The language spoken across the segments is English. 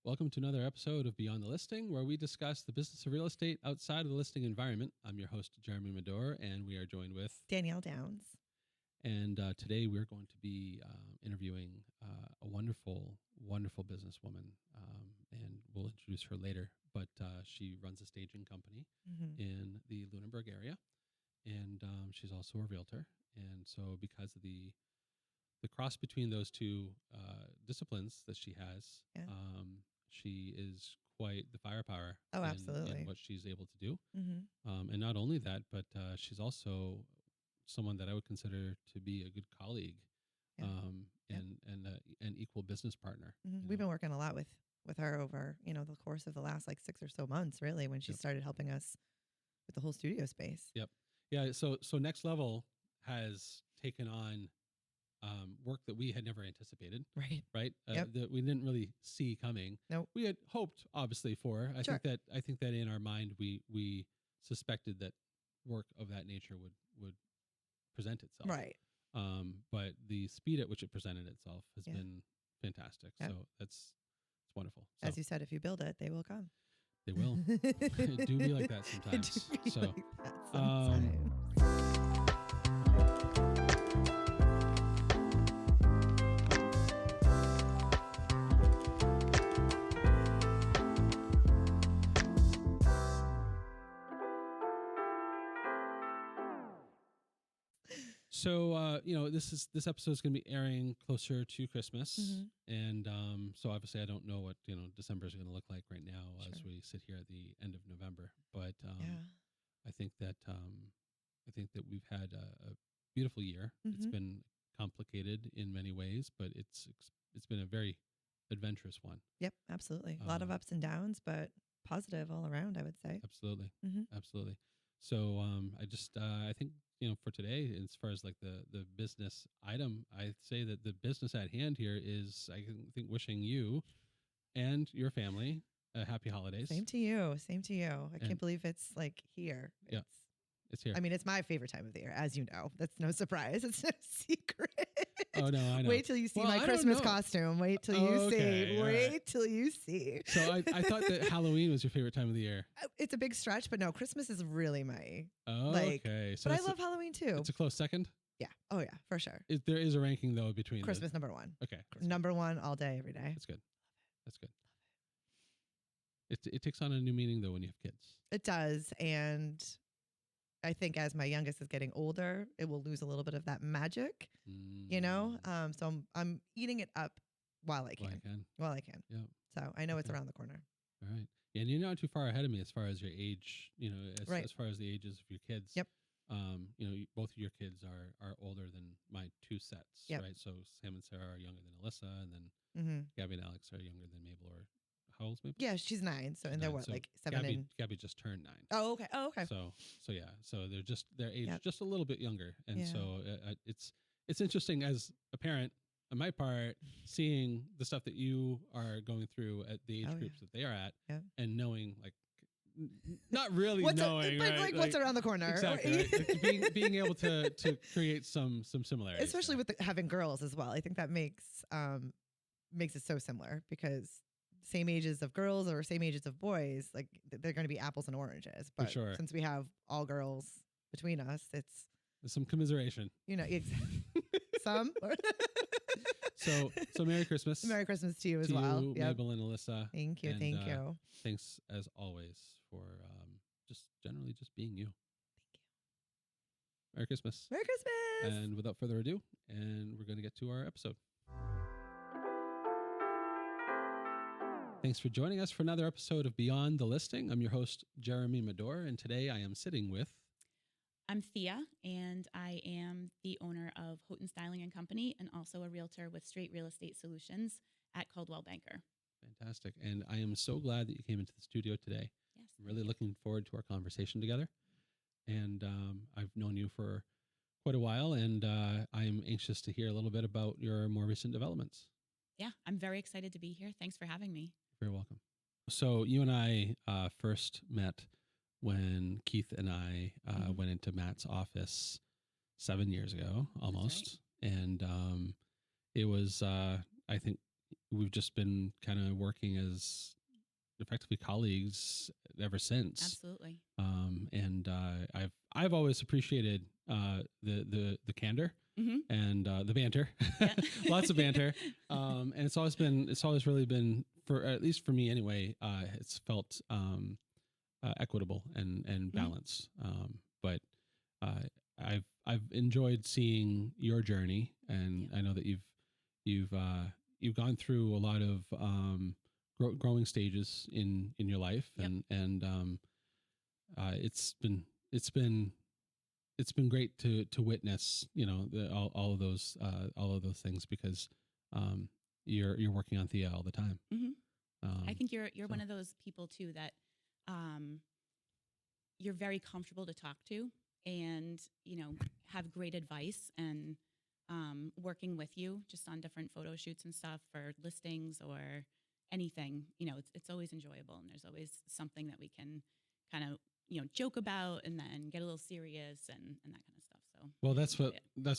Welcome to another episode of Beyond the Listing, where we discuss the business of real estate outside of the listing environment. I'm your host, Jeremy Madore, and we are joined with Danielle Downs. And today we're going to be interviewing a wonderful, wonderful businesswoman, and we'll introduce her later. But she runs a staging company in the Lunenburg area, and she's also a realtor. And so because of the cross between those two disciplines that she has, she is quite the firepower in what she's able to do. And not only that, but she's also someone that I would consider to be a good colleague and an equal business partner. We've been working a lot with her over, the course of the last 6 or so months, really, when she started helping us with the whole studio space. Yep. Yeah. So Next Level has taken on work that we had never anticipated. Right. That we didn't really see coming. Nope. We had hoped, obviously, for. I think that in our mind we suspected that work of that nature would present itself. Right. But the speed at which it presented itself has been fantastic. Yep. So it's wonderful. So, as you said, if you build it, they will come. They will. It do be like that sometimes. So, this episode is going to be airing closer to Christmas, and so obviously I don't know what December is going to look like right now as we sit here at the end of November. But I think that we've had a beautiful year. It's been complicated in many ways, but it's been a very adventurous one. Yep, absolutely. A lot of ups and downs, but positive all around, I would say. Absolutely, absolutely. So I think. For today, as far as the business item, I'd say that the business at hand here is, I think, wishing you and your family a happy holidays. Same to you. I can't believe it's here. It's here. I mean, it's my favorite time of the year, as you know. That's no surprise. It's no secret. Oh, no, I know. Wait till you see my Christmas costume. Wait till you see. Wait till you see. So I thought that Halloween was your favorite time of the year. It's a big stretch, but no, Christmas is really my okay. So but I love Halloween too. It's a close second? Yeah. Oh yeah, for sure. There is a ranking though between Christmas number one. Okay. Number one all day, every day. That's good. That's good. It takes on a new meaning though when you have kids. It does, and I think as my youngest is getting older, it will lose a little bit of that magic, So I'm eating it up while I can. Yeah. So I know it's around the corner. All right. Yeah, and you're not too far ahead of me as far as your age, as far as the ages of your kids. Yep. Both of your kids are older than my two sets, right? So Sam and Sarah are younger than Alyssa, and then Gabby and Alex are younger than Mabel. Or how old's Mabel? Yeah, she's 9. So and they're what, 7 and Gabby just turned 9. Oh, okay. So yeah. So they're aged just a little bit younger, and so it's interesting as a parent on my part seeing the stuff that you are going through at the age groups that they are at, and knowing not really knowing, but what's around the corner, exactly. Right? being able to create some similarities, especially with having girls as well. I think that makes it so similar because same ages of girls or same ages of boys, they're going to be apples and oranges. But since we have all girls between us, there's some commiseration. Some. So Merry Christmas. Merry Christmas to you as well. Mabel and Alyssa. Thank you. Thank you. Thanks as always for just generally just being you. Thank you. Merry Christmas. Merry Christmas. And without further ado, we're going to get to our episode. Thanks for joining us for another episode of Beyond the Listing. I'm your host, Jeremy Madore, and today I am sitting with... I'm Thea, and I am the owner of Houghton Styling and Company and also a realtor with Straight Real Estate Solutions at Coldwell Banker. Fantastic. And I am so glad that you came into the studio today. Yes. I'm really looking forward to our conversation together. And I've known you for quite a while, and I'm anxious to hear a little bit about your more recent developments. Yeah, I'm very excited to be here. Thanks for having me. You're very welcome. So you and I first met when Keith and I went into Matt's office 7 years ago, almost. Right. And it was, I think, we've just been kind of working as effectively colleagues ever since. Absolutely. And I've always appreciated the candor and the banter, lots of banter. And it's always really been, for at least for me anyway, it's felt equitable and balanced. But I've enjoyed seeing your journey, and I know that you've gone through a lot of growing stages in your life, and it's been great to witness, all of those things, because you're working on Thea all the time. I think you're one of those people too that you're very comfortable to talk to, and have great advice, and working with you just on different photo shoots and stuff for listings or anything. It's always enjoyable, and there's always something that we can kind of joke about, and then get a little serious and that kind of stuff. So well, that's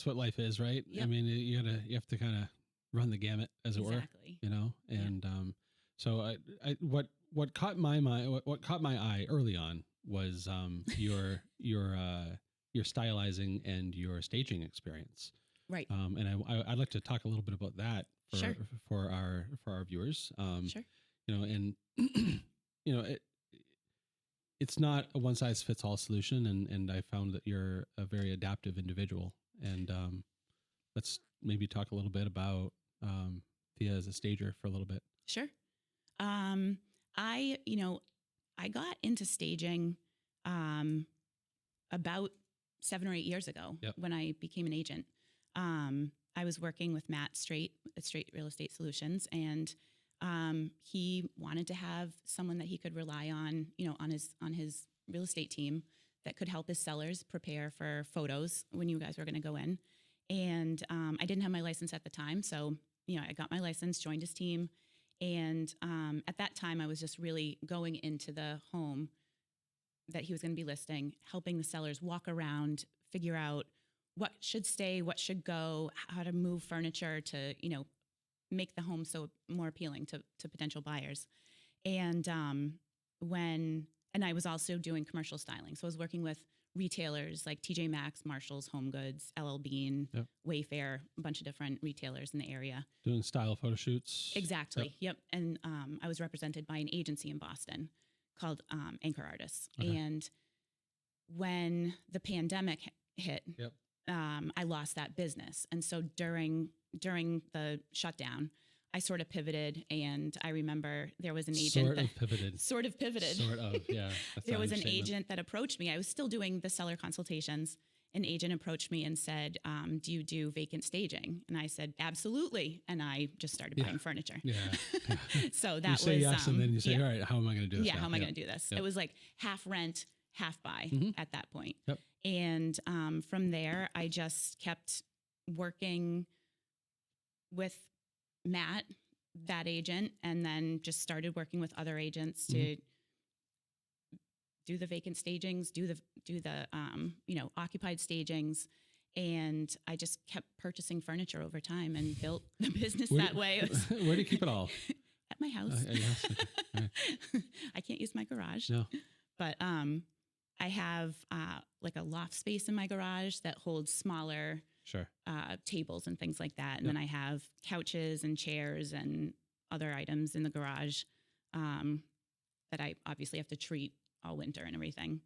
what life is, right? Yep. I mean, you have to kind of run the gamut, as it were, and so what caught my eye early on was your stylizing and your staging experience. Right. And I'd like to talk a little bit about that for our viewers. Sure. And it's not a one size fits all solution, and I found that you're a very adaptive individual. And let's maybe talk a little bit about Thea as a stager for a little bit. Sure. I got into staging about 7 or 8 years ago when I became an agent. I was working with Matt Straight at Straight Real Estate Solutions, and he wanted to have someone that he could rely on, on his real estate team, that could help his sellers prepare for photos when you guys were going to go in. And I didn't have my license at the time, so I got my license, joined his team, and at that time I was just really going into the home that he was going to be listing, helping the sellers walk around, figure out what should stay, what should go, how to move furniture to, make the home so more appealing to potential buyers. And I was also doing commercial styling. So I was working with retailers like TJ Maxx, Marshalls, Home Goods, LL Bean, Wayfair, a bunch of different retailers in the area. Doing style photo shoots. Exactly. Yep. And I was represented by an agency in Boston called Anchor Artists. Okay. And when the pandemic hit, I lost that business. And so during the shutdown, I sort of pivoted, and I remember there was an agent Sort of pivoted. Yeah. There was an agent that approached me. I was still doing the seller consultations. An agent approached me and said, do you do vacant staging? And I said, absolutely. And I just started buying furniture. Yeah. So that you say was, yes, and then you say, all right, how am I going to do this? Yeah. How am I going to do this? It was like half rent, half buy at that point. Yep. And from there, I just kept working with Matt, that agent, and then just started working with other agents to do the vacant stagings, do the occupied stagings. And I just kept purchasing furniture over time and built the business that way. Where do you keep it all? At my house. Yes. Okay. Right. I can't use my garage. No. But I have like a loft space in my garage that holds smaller tables and things like that. And then I have couches and chairs and other items in the garage that I obviously have to treat all winter and everything.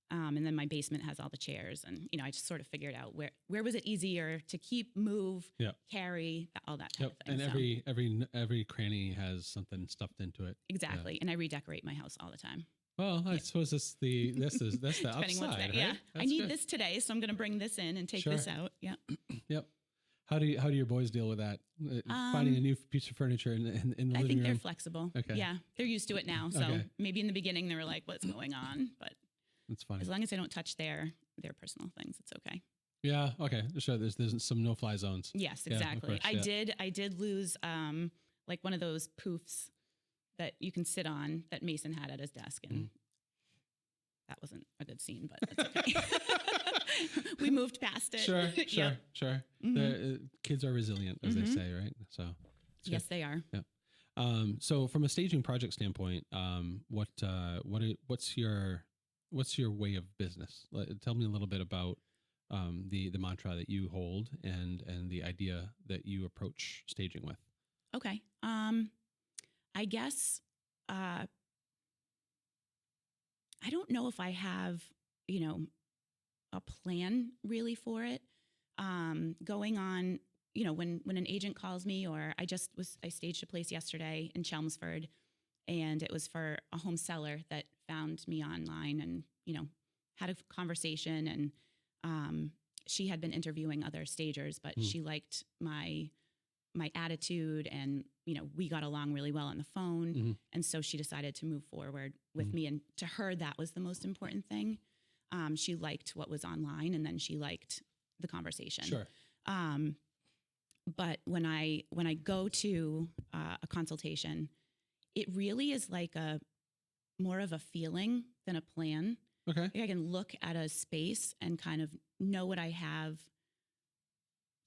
And then my basement has all the chairs, and I just sort of figured out where was it easier to keep, move, carry, all that kind of thing. And every cranny has something stuffed into it. Exactly. And I redecorate my house all the time. Well, I suppose that's the upside, right? Yeah. That's I need good. this today, so I'm going to bring this in and take this out. Yeah. Yep. How do your boys deal with that? Finding a new piece of furniture in the living room? I think they're flexible. Okay. Yeah. They're used to it now. So maybe in the beginning they were like, what's going on? But that's funny. As long as I don't touch their personal things, it's okay. Yeah. Okay. Sure. There's some no-fly zones. Yes, exactly. I did lose like one of those poofs that you can sit on that Mason had at his desk, and that wasn't a good scene, but it's okay. We moved past it. Sure. Mm-hmm. The kids are resilient, as they say, right? So Yes, they are. Yeah. So from a staging project standpoint, what's your way of business? Tell me a little bit about the mantra that you hold and the idea that you approach staging with. Okay. I guess I don't know if I have, a plan really for it. Going on, when an agent calls me, or I staged a place yesterday in Chelmsford, and it was for a home seller that found me online and, had a conversation, and she had been interviewing other stagers, but she liked my attitude, and, we got along really well on the phone. Mm-hmm. And so she decided to move forward with me. And to her, that was the most important thing. She liked what was online, and then she liked the conversation. Sure. But when I go to a consultation, it really is like more of a feeling than a plan. Okay. I can look at a space and kind of know what I have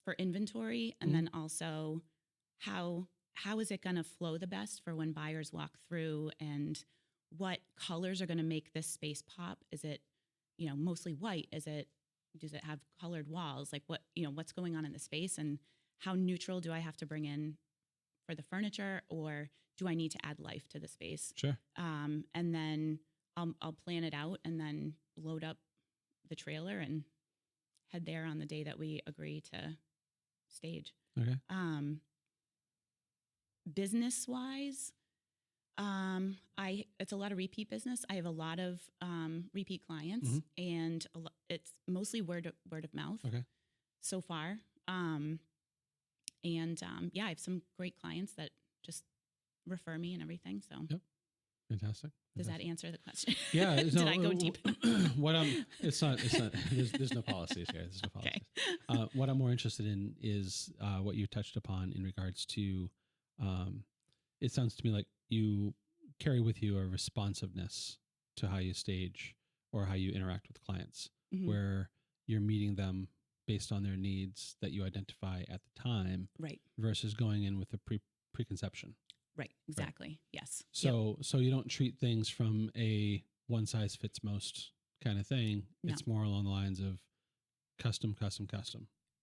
for inventory, and then also how is it going to flow the best for when buyers walk through, and what colors are going to make this space pop. Is it, mostly white? Does it have colored walls? Like what's going on in the space, and how neutral do I have to bring in for the furniture, or do I need to add life to the space? Sure. And then I'll plan it out, and then load up the trailer and head there on the day that we agree to stage. Okay. Business wise, it's a lot of repeat business. I have a lot of repeat clients, and it's mostly word of mouth. Okay. So far. I have some great clients that just refer me and everything. So yep. Fantastic. Does that answer the question? Yeah. Did I go deep? It's not, there's no policies here. There's no policies. Okay. What I'm more interested in is what you touched upon in regards to, it sounds to me like you carry with you a responsiveness to how you stage or how you interact with clients, where you're meeting them based on their needs that you identify at the time, right? Versus going in with a preconception. Right. Exactly. Right. Yes. So you don't treat things from a one size fits most kind of thing. No. It's more along the lines of custom.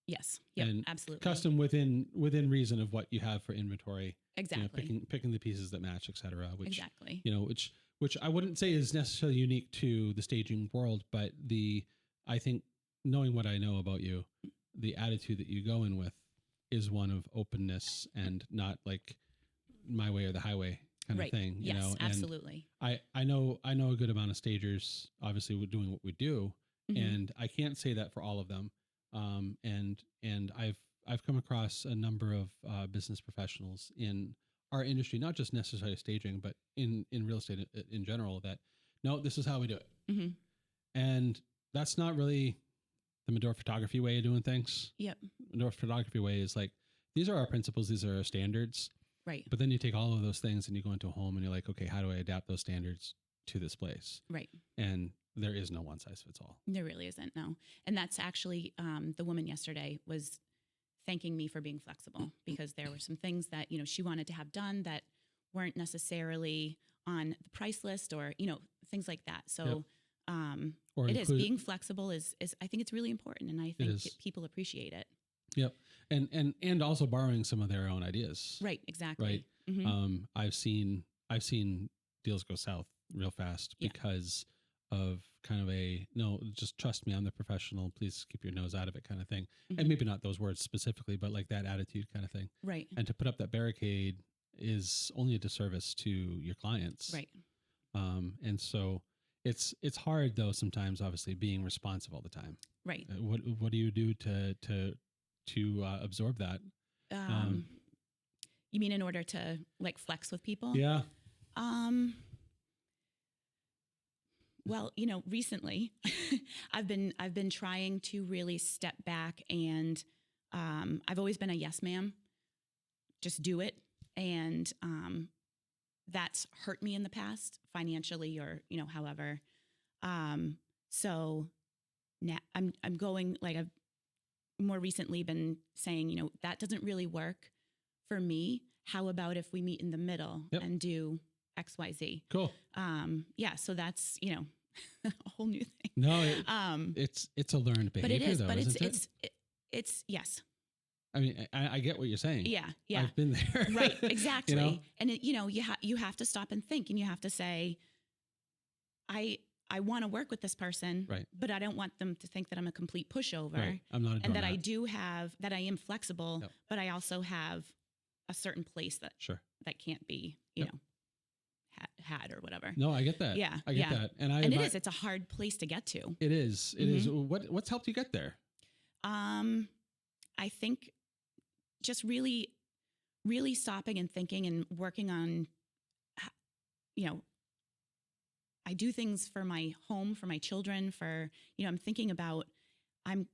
Yes. Yeah. Absolutely. Custom within reason of what you have for inventory. Exactly. Picking the pieces that match, et cetera. Exactly. Which I wouldn't say is necessarily unique to the staging world, but I think knowing what I know about you, the attitude that you go in with is one of openness and not like my way or the highway kind of thing. Yes, absolutely. And I know a good amount of stagers, obviously, we're doing what we do, and I can't say that for all of them. And I've come across a number of business professionals in our industry, not just necessarily staging, but in real estate in general, that no, this is how we do it. Mm-hmm. And that's not really the Madore photography way of doing things. Yep. Madore photography way is like, these are our principles, these are our standards. Right. But then you take all of those things and you go into a home and you're like, okay, how do I adapt those standards to this place? Right. And there is no one size fits all. There really isn't, no. And that's actually, the woman yesterday was thanking me for being flexible, because there were some things that, she wanted to have done that weren't necessarily on the price list, or, things like that. So, yep. Being flexible is I think it's really important, and I think people appreciate it. Yep. And also borrowing some of their own ideas. Right. Exactly. Right. Mm-hmm. I've seen deals go south real fast because of kind of no, just trust me, I'm the professional, please keep your nose out of it kind of thing. And maybe not those words specifically, but like that attitude kind of thing. Right. And to put up that barricade is only a disservice to your clients. Right. And so it's hard though, sometimes, obviously, being responsive all the time. Right. What do you do to absorb that? You mean in order to like flex with people? Yeah. Well, recently I've been trying to really step back, and I've always been a yes, ma'am, just do it. And that's hurt me in the past financially, or, however. So now I'm going, like, I've more recently been saying, that doesn't really work for me. how about if we meet in the middle and do XYZ? Cool. Yeah. So that's, a whole new thing. No, it's a learned behavior, but it is, though, but isn't it? it's yes. I mean, I get what you're saying. Yeah. I've been there. Right. Exactly. And you have to stop and think, and you have to say, I want to work with this person, right, but I don't want them to think that I'm a complete pushover. Right. I'm not a and that I am flexible, but I also have a certain place that that can't be, you know, had or whatever. No, I get that. Yeah. I get that. And it's a hard place to get to. It is. It is. What's helped you get there? I think just really, really stopping and thinking and working on, I do things for my home, for my children, I'm thinking about, I'm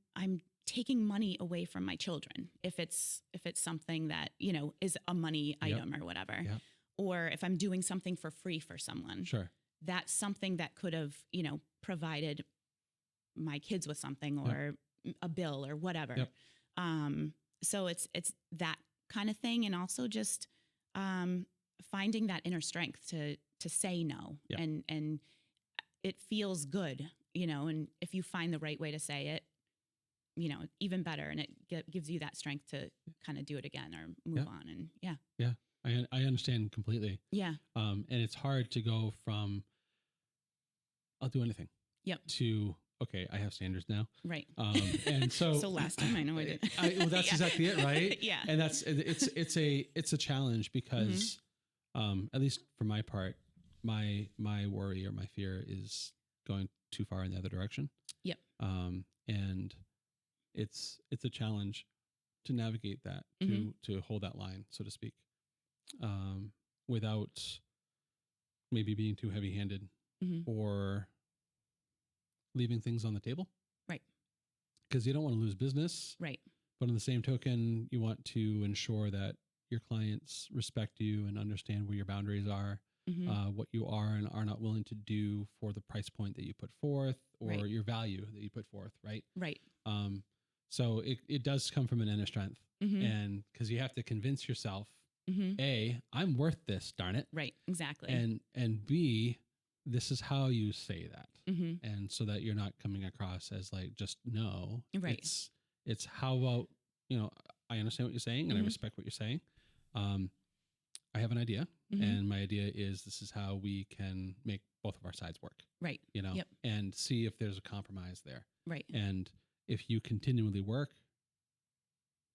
taking money away from my children. If it's something that, is a money item or whatever, or if I'm doing something for free for someone, that's something that could have, provided my kids with something or a bill or whatever. So it's that kind of thing. And also just, finding that inner strength to say no. And it feels good, and if you find the right way to say it, even better. And it gives you that strength to kind of do it again or move on. And I understand completely. And it's hard to go from, I'll do anything. To, okay, I have standards now. Right. And so, so last time I know I did. Well, that's exactly it. Right. And it's a challenge because, at least for my part, my worry or my fear is going too far in the other direction. And it's a challenge to navigate that, to hold that line, so to speak, without maybe being too heavy-handed or leaving things on the table. Right. Because you don't want to lose business. Right. But on the same token, you want to ensure that your clients respect you and understand where your boundaries are, what you are and are not willing to do for the price point that you put forth or your value that you put forth. Right. Right. So it does come from an inner strength, and because you have to convince yourself, A, I'm worth this, darn it. Right. Exactly. And B, this is how you say that. And so that you're not coming across as like, just no. Right. It's how about, I understand what you're saying and I respect what you're saying. I have an idea and my idea is this is how we can make both of our sides work. Right. And see if there's a compromise there. Right. And if you continually work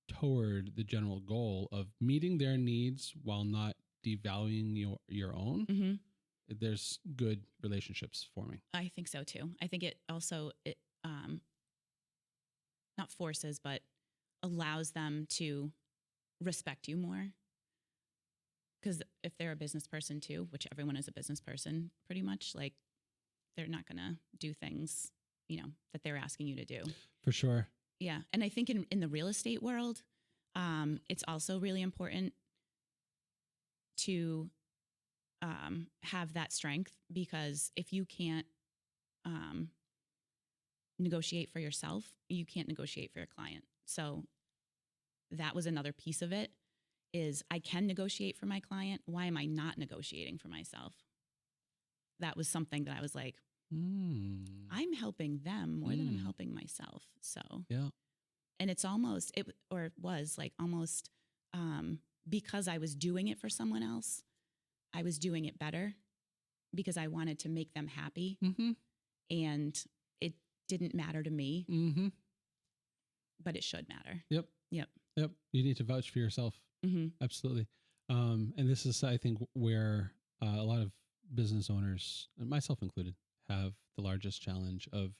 toward the general goal of meeting their needs while not devaluing your own, there's good relationships forming. I think so too. I think it also, not forces, but allows them to respect you more. Because if they're a business person too, which everyone is a business person pretty much, like they're not going to do things, that they're asking you to do. For sure. Yeah. And I think in the real estate world, it's also really important to have that strength, because if you can't negotiate for yourself, you can't negotiate for your client. So that was another piece of it, is I can negotiate for my client. Why am I not negotiating for myself? That was something that I was like, I'm helping them more than I'm helping myself. So, and it's almost, it was like almost, because I was doing it for someone else, I was doing it better because I wanted to make them happy, and it didn't matter to me, but it should matter. Yep. You need to vouch for yourself. Absolutely. And this is, I think, where a lot of business owners, myself included, have the largest challenge of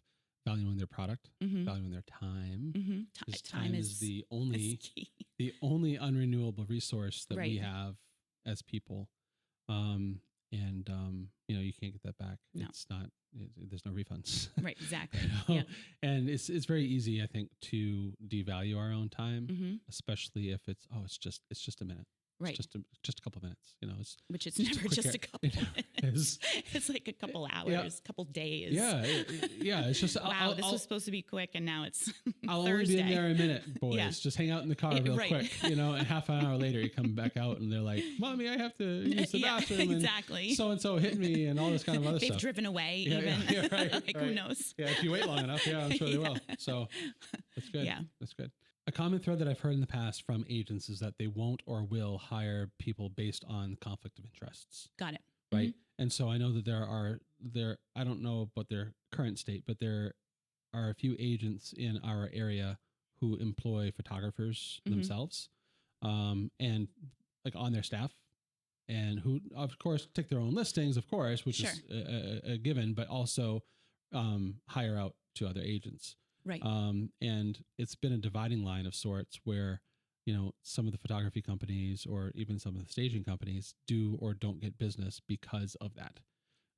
valuing their product, valuing their time. Time is the only unrenewable resource that we have as people. You can't get that back. No. It's not, there's no refunds. Right. Exactly. And it's very easy, I think, to devalue our own time, especially if it's just a minute. Right. It's just a couple of minutes, Which it's never just a couple minutes. It's like a couple hours, couple days. Yeah. It's just, wow, this was supposed to be quick and now it's I'll Thursday. only be in there a minute, boys. Just hang out in the car real quick, and half an hour later you come back out and they're like, Mommy, I have to use the bathroom. Exactly. And so-and-so hit me and all this kind of other stuff. They've driven away right. Like who knows? Yeah, if you wait long enough, I'm sure they will. So that's good. Yeah. That's good. A common thread that I've heard in the past from agents is that they won't or will hire people based on conflict of interests. Got it. Right. Mm-hmm. And so I know that I don't know about their current state, but there are a few agents in our area who employ photographers themselves, and like on their staff, and who of course take their own listings, of course, which is a given, but also hire out to other agents. Right. And it's been a dividing line of sorts where, some of the photography companies or even some of the staging companies do or don't get business because of that.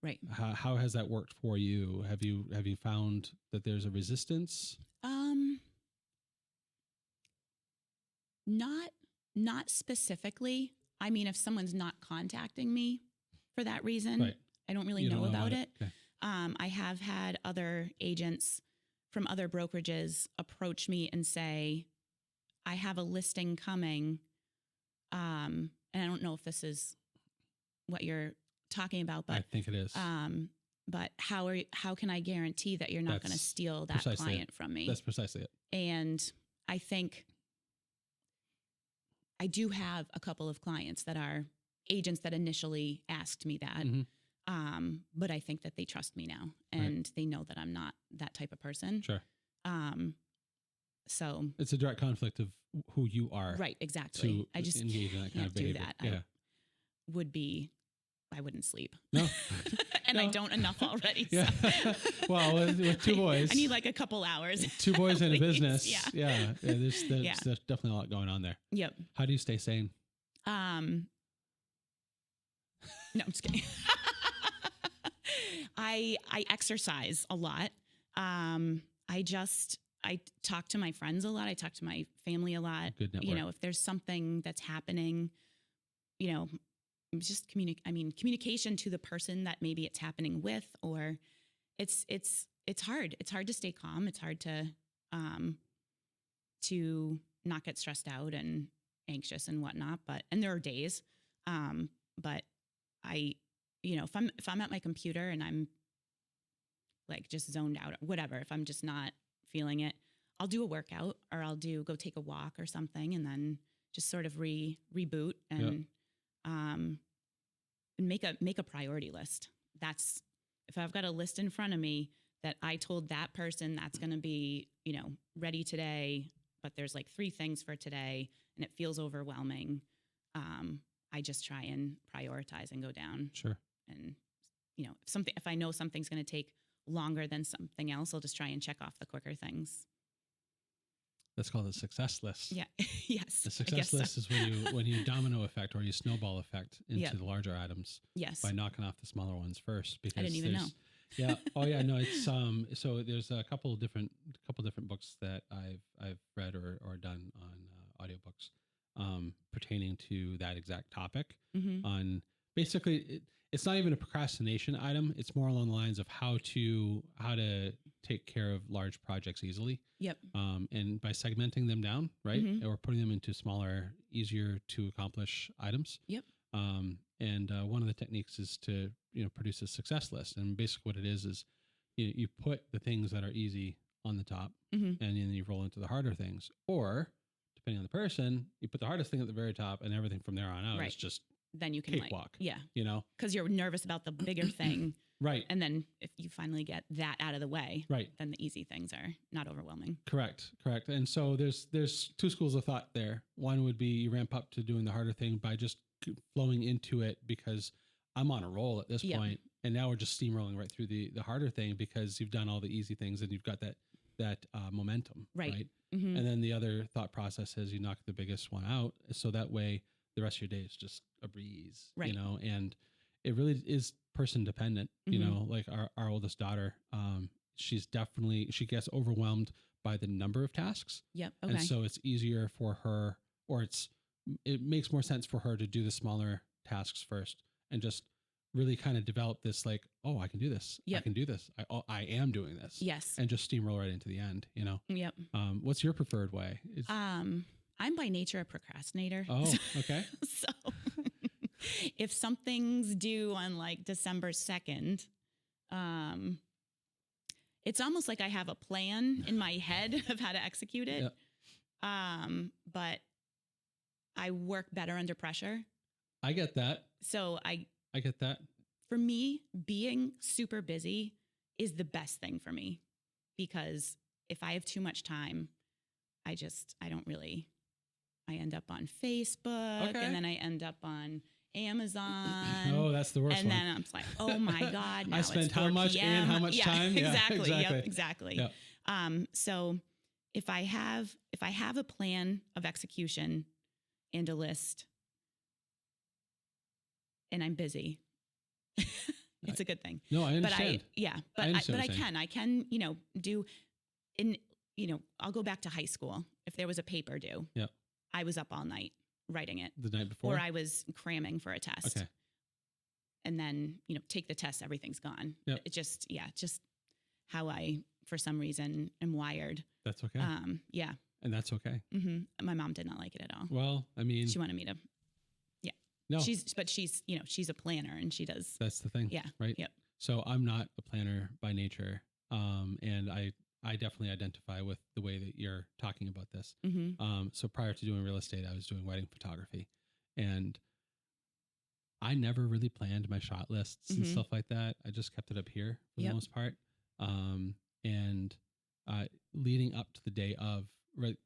Right. How has that worked for you? Have you found that there's a resistance? Not specifically. I mean, if someone's not contacting me for that reason, I don't really know about it. Okay. I have had other agents from other brokerages approach me and say, I have a listing coming. And I don't know if this is what you're talking about, but I think it is. But how can I guarantee that you're not going to steal that client from me? That's precisely it. And I think I do have a couple of clients that are agents that initially asked me that. But I think that they trust me now and they know that I'm not that type of person. Sure. So it's a direct conflict of who you are. Right. Exactly. I just engage in that kind of behavior. Do that. Yeah. I wouldn't sleep. No. And I don't enough already. Yeah. So. Well, with two boys. I need like a couple hours. Two boys in a business. Yeah. There's definitely a lot going on there. Yep. How do you stay sane? No, I'm just kidding. I exercise a lot. I talk to my friends a lot. I talk to my family a lot. Good network. If there's something that's happening, just communication to the person that maybe it's happening with, or it's hard. It's hard to stay calm. It's hard to not get stressed out and anxious and whatnot. And there are days, but if I'm at my computer and I'm like just zoned out, or whatever, if I'm just not feeling it, I'll do a workout or I'll go take a walk or something, and then just sort of reboot and make a priority list. That's if I've got a list in front of me that I told that person that's going to be, ready today, but there's like 3 things for today and it feels overwhelming. I just try and prioritize and go down. Sure. And, if I know something's going to take longer than something else, I'll just try and check off the quicker things. That's called a success list. Yeah. Yes. The success list is when you domino effect or you snowball effect into the larger items. Yes. By knocking off the smaller ones first. Because I didn't even know. Yeah. Oh yeah. No, it's so there's a couple different books that I've read or done on audiobooks pertaining to that exact topic. On basically it's not even a procrastination item. It's more along the lines of how to take care of large projects easily. Yep. And by segmenting them down, right? Or putting them into smaller, easier to accomplish items. Yep. And one of the techniques is to, produce a success list. And basically what it is you put the things that are easy on the top and then you roll into the harder things. Or depending on the person, you put the hardest thing at the very top and everything from there on out is just then you can cakewalk. Because you're nervous about the bigger thing. Right. And then if you finally get that out of the way, right, then the easy things are not overwhelming. Correct. And so there's 2 schools of thought there. One would be you ramp up to doing the harder thing by just flowing into it because I'm on a roll at this point, and now we're just steamrolling right through the harder thing because you've done all the easy things and you've got that momentum. Right. And then the other thought process is you knock the biggest one out, so that way the rest of your day is just a breeze. Right. And it really is person dependent. Like our oldest daughter, she gets overwhelmed by the number of tasks. Yep. Okay. And so it's easier for her, or it's it makes more sense for her to do the smaller tasks first and just really kind of develop this like, oh, I can do this. Yep. I can do this. I am doing this. Yes. And just steamroll right into the end, you know? Yep. What's your preferred way? I'm by nature a procrastinator. Oh, okay. So if something's due on like December 2nd, it's almost like I have a plan in my head of how to execute it. Yep. But I work better under pressure. I get that. So I get that. For me, being super busy is the best thing for me, because if I have too much time, I end up on Facebook, and then I end up on Amazon. Oh, that's the worst and one. And then I'm like, oh my God, now I spent it's how much and how much time? Yeah, exactly. Exactly. Yep, exactly. Yep. So if I have a plan of execution and a list, and I'm busy, it's a good thing. No, I understand. I can, do I'll go back to high school. If there was a paper due, yep. I was up all night writing it the night before, or I was cramming for a test. Okay. And then, take the test, everything's gone. Yep. It just how I, for some reason, am wired. That's okay. Yeah. And that's okay. Mm-hmm. My mom did not like it at all. Well, I mean, she wanted me to, no, she's a planner and she does. That's the thing. Yeah. Right. Yep. So I'm not a planner by nature. And I definitely identify with the way that you're talking about this. Mm-hmm. So prior to doing real estate, I was doing wedding photography, and I never really planned my shot lists and stuff like that. I just kept it up here for the most part. And leading up to the day of,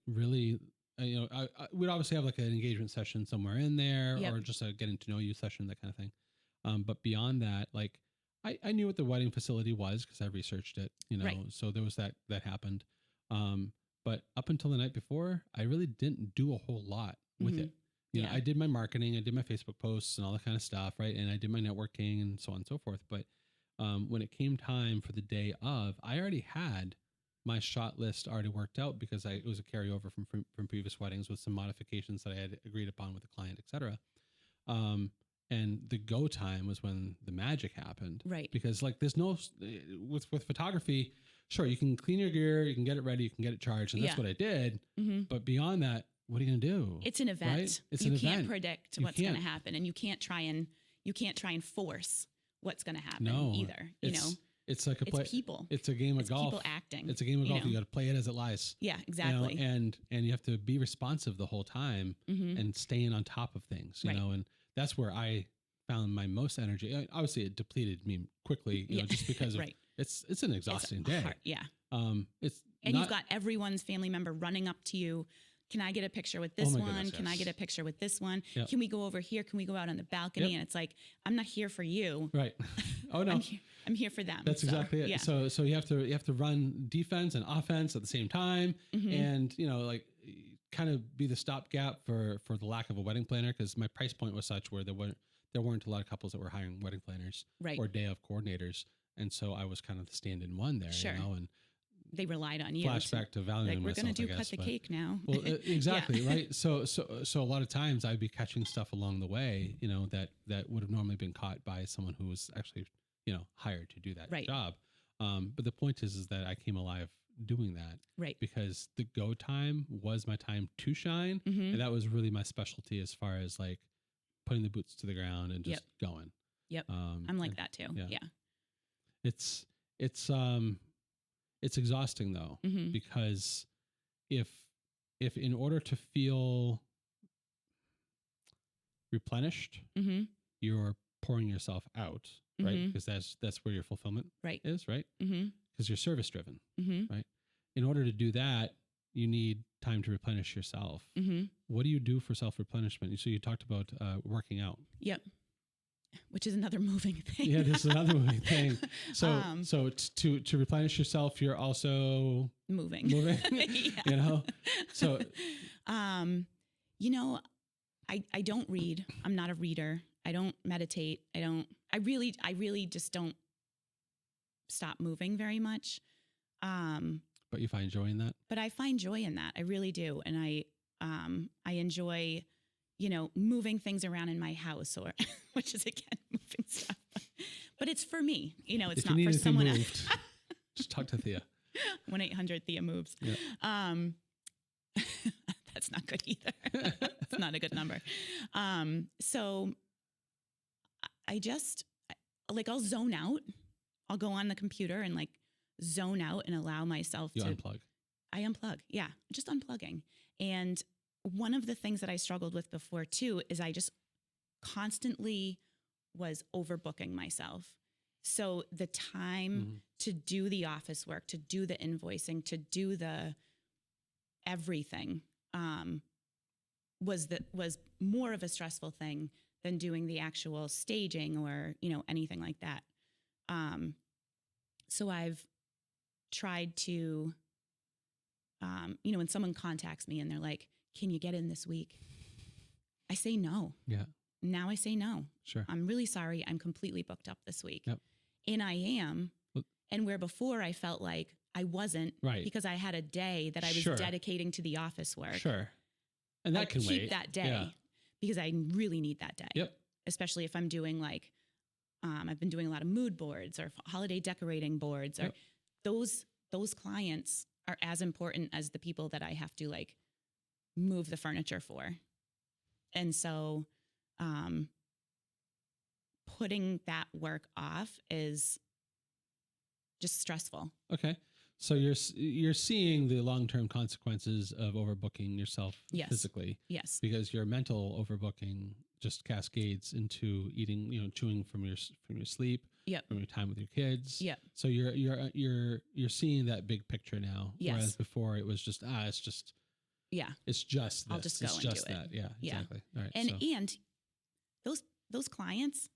really, I we'd obviously have like an engagement session somewhere in there, or just a getting to know you session, that kind of thing. But beyond that, like I knew what the wedding facility was because I researched it, Right. So there was that happened. But up until the night before, I really didn't do a whole lot with it. I did my marketing, I did my Facebook posts and all that kind of stuff. Right. And I did my networking and so on and so forth. But when it came time for the day of, I already had my shot list already worked out because it was a carryover from previous weddings with some modifications that I had agreed upon with the client, et cetera. And the go time was when the magic happened. Right. Because like there's no, with photography, sure, you can clean your gear, you can get it ready, you can get it charged. And that's what I did. Mm-hmm. But beyond that, what are you going to do? It's an event. Right? You can't predict what's going to happen, and you can't try and force what's going to happen either. It's like it's people. It's a game of golf. People acting. It's a game of golf. You got to play it as it lies. Yeah, exactly. And you have to be responsive the whole time and staying on top of things. You know, and that's where I found my most energy. Obviously, it depleted me quickly. Just because of it's an exhausting day. Hard, yeah. You've got everyone's family member running up to you. Can I get a picture with this one? Goodness, Can I get a picture with this one? Yep. Can we go over here? Can we go out on the balcony? Yep. And it's like, I'm not here for you. Right. Oh no. I'm here for them. That's exactly it. Yeah. So you have to run defense and offense at the same time, and like kind of be the stopgap for the lack of a wedding planner, because my price point was such where there weren't a lot of couples that were hiring wedding planners or day of coordinators, and so I was kind of the stand-in one there. Sure. And they relied on you. Flashback to valuing we're myself. We're going to cut the cake now. Well, exactly. Right. So a lot of times I'd be catching stuff along the way, that would have normally been caught by someone who was actually, hired to do that job. But the point is that I came alive doing that. Right. Because the go time was my time to shine. And that was really my specialty as far as like putting the boots to the ground and just going. Yep. I'm like that too. Yeah. It's exhausting though, because if in order to feel replenished, you're pouring yourself out, right? Because that's where your fulfillment is, right? Because you're service driven, right? In order to do that, you need time to replenish yourself. What do you do for self-replenishment? So you talked about working out. Yep. Which is another moving thing. Yeah, this is another moving thing. So to replenish yourself, you're also moving. So I don't read. I'm not a reader. I don't meditate. I really just don't stop moving very much. But you find joy in that? But I find joy in that. I really do. And I enjoy moving things around in my house, or which is again moving stuff, but it's for me. It's not for someone else. Just talk to Thea. 1-800-THEA moves. Yeah. That's not good either. It's not a good number. So I just I'll zone out. I'll go on the computer and zone out and allow myself to unplug. I unplug. Yeah. Just unplugging. And one of the things that I struggled with before too, is I just constantly was overbooking myself. So the time to do the office work, to do the invoicing, to do the everything, was more of a stressful thing than doing the actual staging or, anything like that. So I've tried to, when someone contacts me and they're like, can you get in this week? I say no. Yeah. Now I say no. Sure. I'm really sorry. I'm completely booked up this week. Yep. And I am. And where before I felt like I wasn't, right, because I had a day that I was dedicating to the office work. Sure. And that can wait. Keep that day because I really need that day. Yep. Especially if I'm doing I've been doing a lot of mood boards or holiday decorating boards, or those clients are as important as the people that I have to move the furniture for. And so, putting that work off is just stressful. Okay. So you're seeing the long-term consequences of overbooking yourself physically. Yes. Because your mental overbooking just cascades into eating, chewing from your sleep, from your time with your kids. Yep. So you're seeing that big picture now. Yes. Whereas before it was just it's just it's just this. I'll just go it's and just do that. it. Yeah. Exactly. All right. And those clients,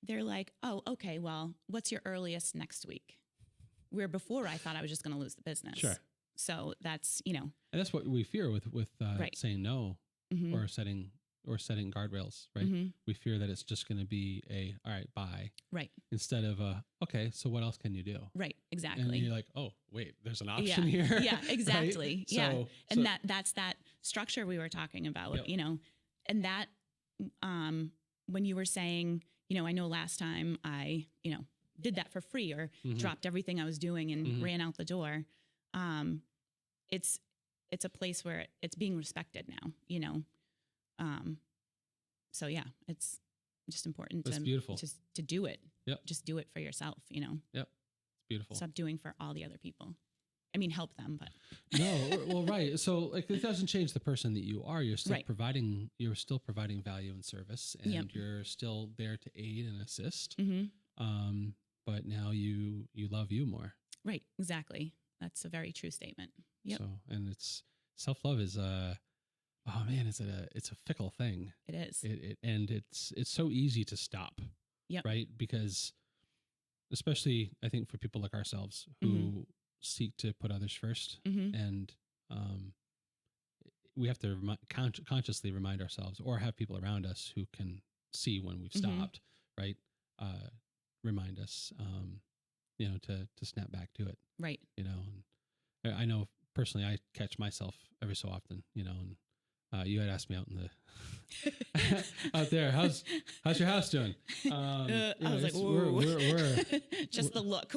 they're like, oh, okay, well, what's your earliest next week? Where before I thought I was just going to lose the business. Sure. So that's, and that's what we fear with saying no or setting guardrails, right? Mm-hmm. We fear that it's just going to be all right, bye. Right. Instead of okay, so what else can you do? Right. Exactly. And you're like, oh, wait, there's an option here. Yeah, exactly. Right? Yeah. And that's that structure we were talking about, and that, when you were saying, I know last time I, did that for free or dropped everything I was doing and ran out the door. It's a place where it's being respected now, so yeah, it's just important to do it. Yep. Just do it for yourself, Yep. It's beautiful. Stop doing for all the other people. I mean, help them, but no, well, right. So it doesn't change the person that you are. You're still providing value and service, and you're still there to aid and assist. Mm-hmm. But now you love you more. Right. Exactly. That's a very true statement. Yep. So, and it's self-love is it's a fickle thing. It is. It's so easy to stop. Yep. Right. Because especially I think for people like ourselves who seek to put others first, and we have to consciously remind ourselves, or have people around us who can see when we've stopped, right? Remind us, to snap back to it, right? And I know personally, I catch myself every so often, and you had asked me out in the out there, how's your house doing? I was like, whoa. We're just the look.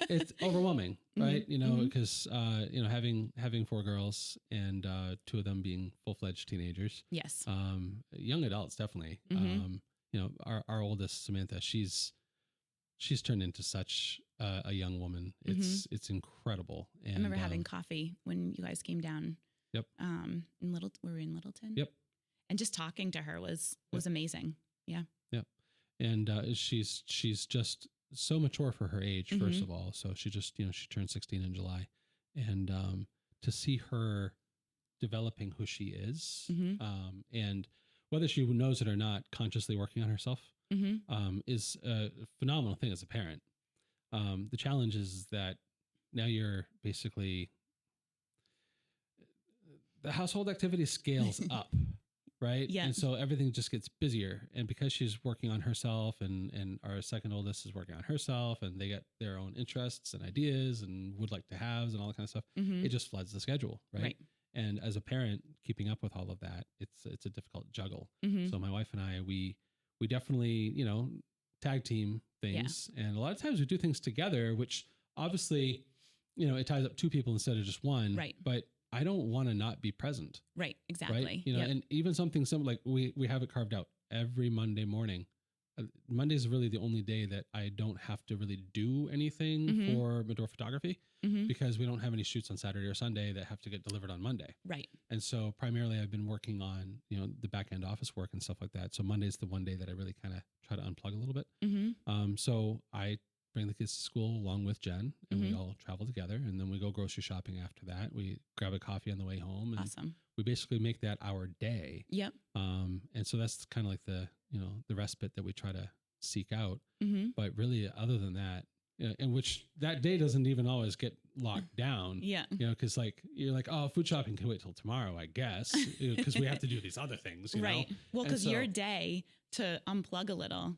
It's overwhelming, right? Because having 4 girls and 2 of them being full-fledged teenagers. Yes. Young adults, definitely. Our oldest, Samantha, she's turned into such a young woman. It's incredible. And I remember having coffee when you guys came down. Yep. We were in Littleton. Yep. And just talking to her was amazing. Yeah. Yep. And she's just so mature for her age, first of all. So she just, she turned 16 in July. And to see her developing who she is, and whether she knows it or not, consciously working on herself, is a phenomenal thing as a parent. The challenge is that now you're basically, the household activity scales up, right? Yeah. And so everything just gets busier. And because she's working on herself and our second oldest is working on herself, and they get their own interests and ideas and would like to haves and all that kind of stuff, it just floods the schedule, right? And as a parent, keeping up with all of that, it's a difficult juggle. So my wife and I, we definitely, tag team things. Yeah. And a lot of times we do things together, which obviously, it ties up two people instead of just one. Right. But I don't want to not be present. Right. Exactly. Right? And even something simple, like we have it carved out every Monday morning. Monday is really the only day that I don't have to really do anything for Madore photography because we don't have any shoots on Saturday or Sunday that have to get delivered on Monday. Right. And so primarily I've been working on, the back end office work and stuff like that. So Monday is the one day that I really kind of try to unplug a little bit. So I bring the kids to school along with Jen and we all travel together, and then we go grocery shopping after that. We grab a coffee on the way home, and awesome. We basically make that our day. Yep. And so that's kind of like the respite that we try to seek out. But really, other than that, in which that day doesn't even always get locked down. Yeah. Because you're like, oh, food shopping can wait till tomorrow, I guess, because we have to do these other things. Right. Well, because your day to unplug a little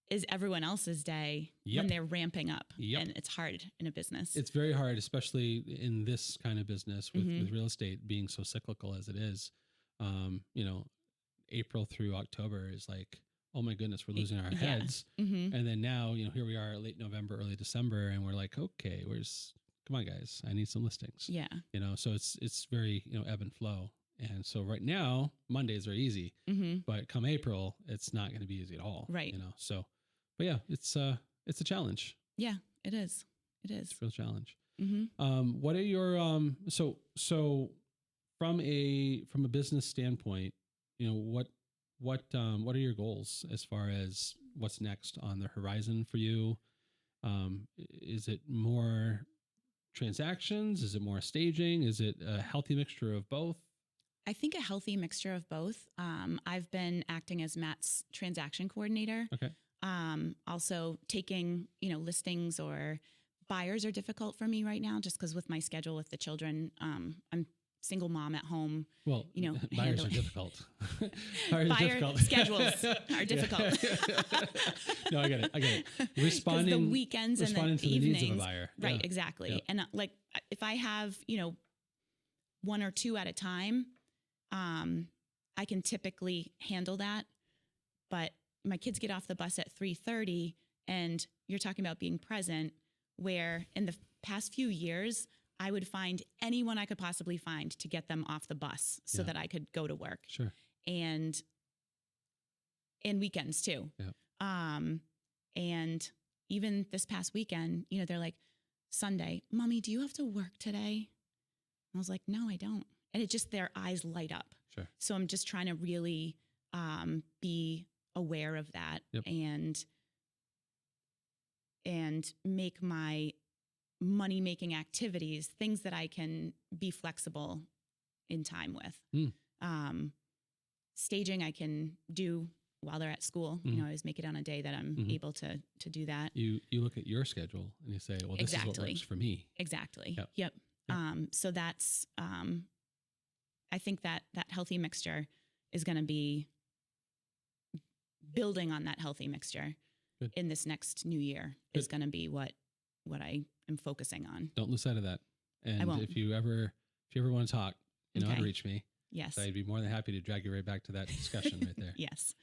is everyone else's day when they're ramping up. And it's hard in a business. It's very hard, especially in this kind of business with real estate being so cyclical as it is. April through October is like, oh my goodness, we're losing our heads. And then now, here we are late November, early December, and we're like, okay, come on guys, I need some listings. Yeah. So it's very, ebb and flow. And so right now, Mondays are easy, but come April, it's not going to be easy at all. Right. But yeah, it's a challenge. Yeah, it is. It's a real challenge. What are your, so from a business standpoint, what are your goals as far as what's next on the horizon for you? Is it more transactions? Is it more staging? Is it a healthy mixture of both? I think a healthy mixture of both. I've been acting as Matt's transaction coordinator. Okay. Also taking, listings or buyers are difficult for me right now just because with my schedule with the children, I'm single mom at home. Well, buyers are difficult. Buyer schedules are difficult. No, I get it. Responding the weekends and the to evenings, the needs of a buyer. Right, exactly. Yeah. And if I have, one or two at a time, I can typically handle that. But my kids get off the bus at 3:30, and you're talking about being present, where in the past few years, I would find anyone I could possibly find to get them off the bus so that I could go to work. Sure. And weekends too. Yeah. And even this past weekend, they're like, Sunday, Mommy, do you have to work today? And I was like, no, I don't. And it just, their eyes light up. Sure. So I'm just trying to really be aware of that and make my money-making activities things that I can be flexible in time with. Staging I can do while they're at school. I always make it on a day that I'm able to do that. You look at your schedule and you say, well, this is what works for me. Exactly. Yep. So that's, I think that healthy mixture is going to be building on that healthy mixture. Good. In this next new year. Good. Is going to be what I am focusing on. Don't lose sight of that. And I won't. if you ever want to talk, you know how to reach me. Yes. So I'd be more than happy to drag you right back to that discussion right there. Yes.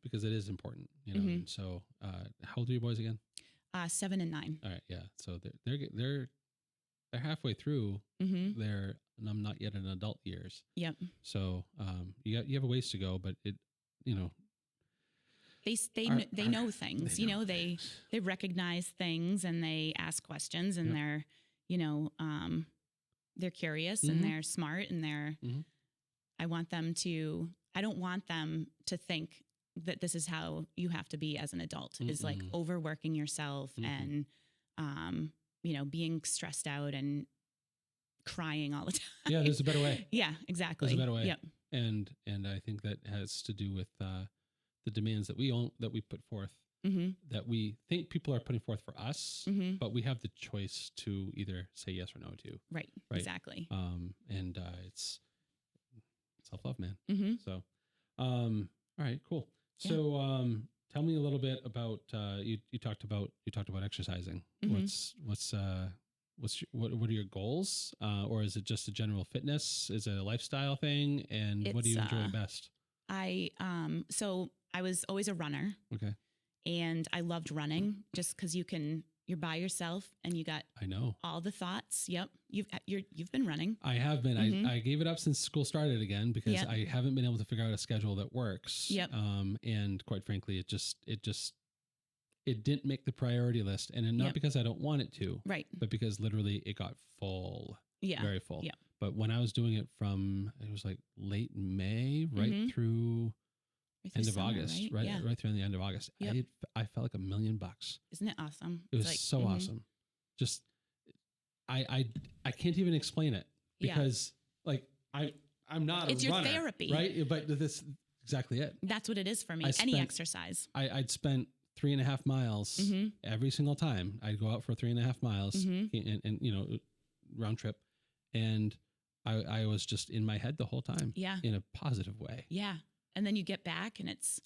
Because it is important, And so, how old are your boys again? 7 and 9. All right. Yeah. So they're halfway through their I'm not yet an adult years. Yep. So, you have a ways to go, but it, They know things, they recognize things and they ask questions and they're curious and they're smart and I don't want them to think that this is how you have to be as an adult is like overworking yourself and, being stressed out and crying all the time. Yeah. There's a better way. Yeah, exactly. There's a better way. Yep. And I think that has to do with, the demands that we put forth, that we think people are putting forth for us, but we have the choice to either say yes or no to. Right. Exactly. And it's self-love, man. So, all right, cool. Yeah. So, tell me a little bit about you talked about exercising. What's what are your goals? Or is it just a general fitness? Is it a lifestyle thing? And what do you enjoy best? So I was always a runner. Okay. And I loved running just because you're by yourself and you got all the thoughts. Yep. You've been running. I have been. Mm-hmm. I gave it up since school started again because I haven't been able to figure out a schedule that works. Yep. And quite frankly, it didn't make the priority list, and not because I don't want it to, right? But because literally it got full, very full. Yeah. But when I was doing it it was like late May, right through end of August, right? Right through the end of August. Yep. I felt like $1 million. Isn't it awesome? It was so awesome. Just I can't even explain it because I'm not it's a runner. It's your therapy, right? But this exactly it. That's what it is for me. Any exercise. I'd spent 3.5 miles every single time. I'd go out for 3.5 miles and round trip. And I was just in my head the whole time. Yeah. In a positive way. Yeah. And then you get back and it's,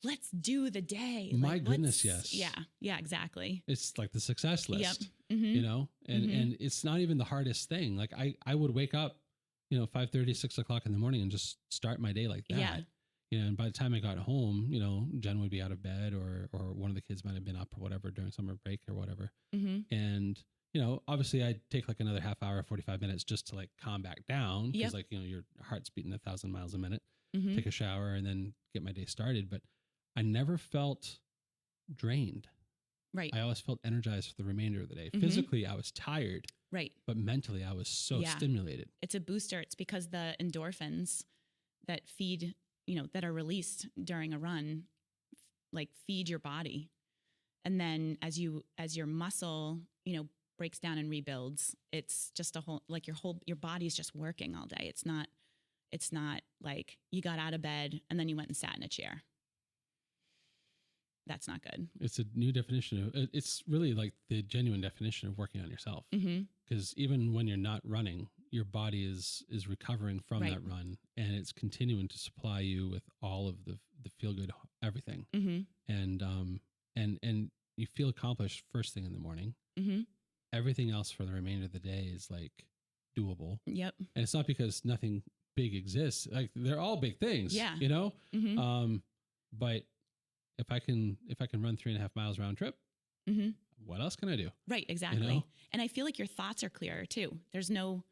let's do the day. My goodness. Yes. Yeah. Yeah, exactly. It's like the success list, yep. And it's not even the hardest thing. Like I would wake up, 5:30, 6 o'clock in the morning and just start my day like that. Yeah. And by the time I got home, Jen would be out of bed or one of the kids might have been up or whatever during summer break or whatever. Mm-hmm. And, obviously I'd take like another half hour, 45 minutes just to like calm back down. Cause your heart's beating 1,000 miles a minute, take a shower and then get my day started. But I never felt drained. Right. I always felt energized for the remainder of the day. Physically, I was tired. Right. But mentally I was so stimulated. It's a booster. It's because the endorphins that feed that are released during a run, like feed your body. And then as your muscle, breaks down and rebuilds, it's just your body's just working all day. It's not like you got out of bed and then you went and sat in a chair. That's not good. It's a new definition it's really like the genuine definition of working on yourself. Because even when you're not running, your body is recovering from that run and it's continuing to supply you with all of the feel good, everything. And you feel accomplished first thing in the morning. Everything else for the remainder of the day is like doable. Yep. And it's not because nothing big exists. Like they're all big things, but if I can run 3.5 miles round trip, what else can I do? Right. Exactly. And I feel like your thoughts are clearer too. There's no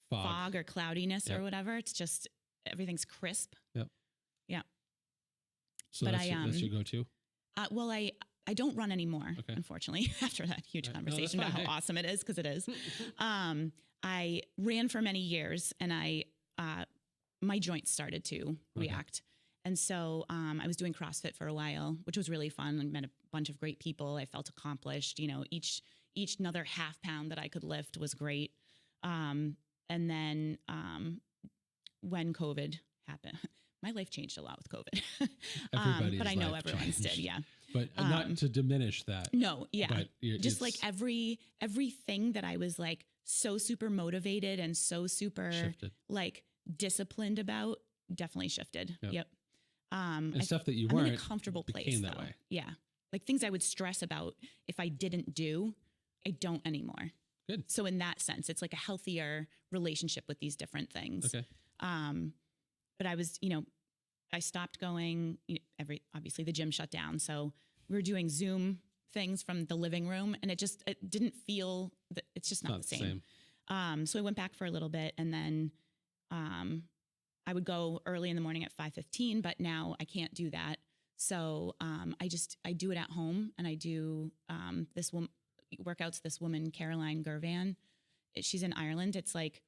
fog or cloudiness or whatever. It's just, everything's crisp. Yep. Yeah. So but that's your go-to? Well, I don't run anymore, unfortunately, after that huge conversation about how awesome it is, because it is. I ran for many years and my joints started to react. And so I was doing CrossFit for a while, which was really fun. I met a bunch of great people. I felt accomplished. Each another half pound that I could lift was great. And then when COVID happened, my life changed a lot with COVID. But I know everyone's did, yeah. But not to diminish that. No, yeah. But just like everything that I was like so super motivated and so super like disciplined about definitely shifted. Yep. And stuff that you weren't in a comfortable place that way. Yeah. Like things I would stress about if I didn't do, I don't anymore. Good. So in that sense, it's like a healthier relationship with these different things. Okay. But I was, I stopped going, obviously the gym shut down. So we were doing Zoom things from the living room and it didn't feel that it's just not the same. So I went back for a little bit and then, I would go early in the morning at 5:15, but now I can't do that. So, I do it at home and I do, workouts, this woman, Caroline Gervan, she's in Ireland. It's like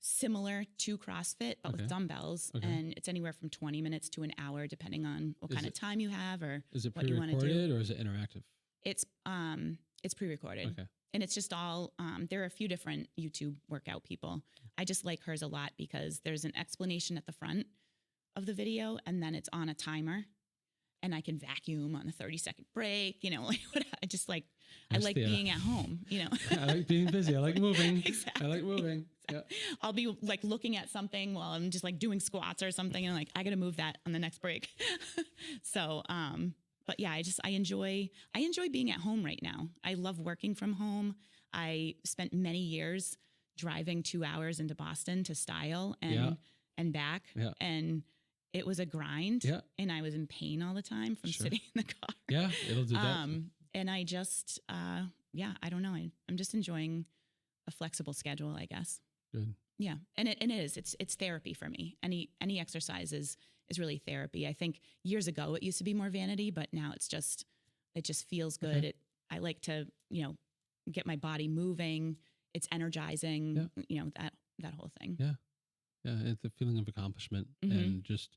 similar to CrossFit, but with dumbbells. And it's anywhere from 20 minutes to an hour, depending on what kind of time you have or what you want to do. Is it pre-recorded or is it interactive? It's pre-recorded. Okay. And it's just all, there are a few different YouTube workout people. I just like hers a lot because there's an explanation at the front of the video and then it's on a timer and I can vacuum on a 30-second break, I just like, I like being at home, I like being busy. I like moving. Exactly. I like moving. Yeah. I'll be like looking at something while I'm just like doing squats or something. And like, I got to move that on the next break. So, but yeah, I enjoy being at home right now. I love working from home. I spent many years driving 2 hours into Boston to style and back. Yeah. And it was a grind. Yeah. And I was in pain all the time from sitting in the car. Yeah, it'll do that. And I just, I don't know. I'm just enjoying a flexible schedule, I guess. Good. Yeah. And it is, it's therapy for me. Any exercise is really therapy. I think years ago it used to be more vanity, but now it just feels good. Okay. I like to, get my body moving. It's energizing, that whole thing. Yeah. Yeah. It's a feeling of accomplishment Mm-hmm. and just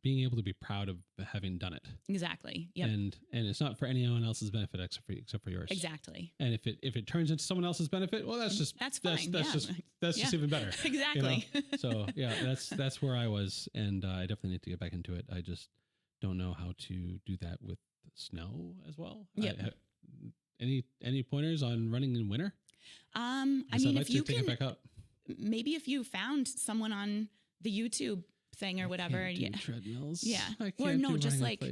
being able to be proud of having done it. Exactly. Yep. And it's not for anyone else's benefit except for yours. Exactly. And if it turns into someone else's benefit, well, that's fine. That's just even better. Exactly. So yeah, that's where I was, and I definitely need to get back into it. I just don't know how to do that with snow as well. Yeah. Any pointers on running in winter? I mean, if you take it back up, maybe if you found someone on the YouTube thing or whatever, treadmills. Yeah, I can't or no, just like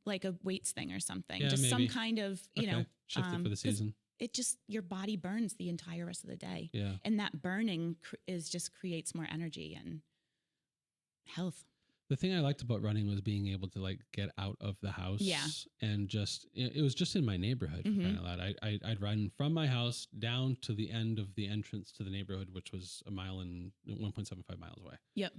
like a weights thing or something. Yeah, just maybe. some kind of shift it for the season. It just your body burns the entire rest of the day. Yeah, and that burning just creates more energy and health. The thing I liked about running was being able to like get out of the house. Yeah. And just, it was just in my neighborhood. For crying out loud. I'd run from my house down to the end of the entrance to the neighborhood, which was 1.75 miles away. Yep.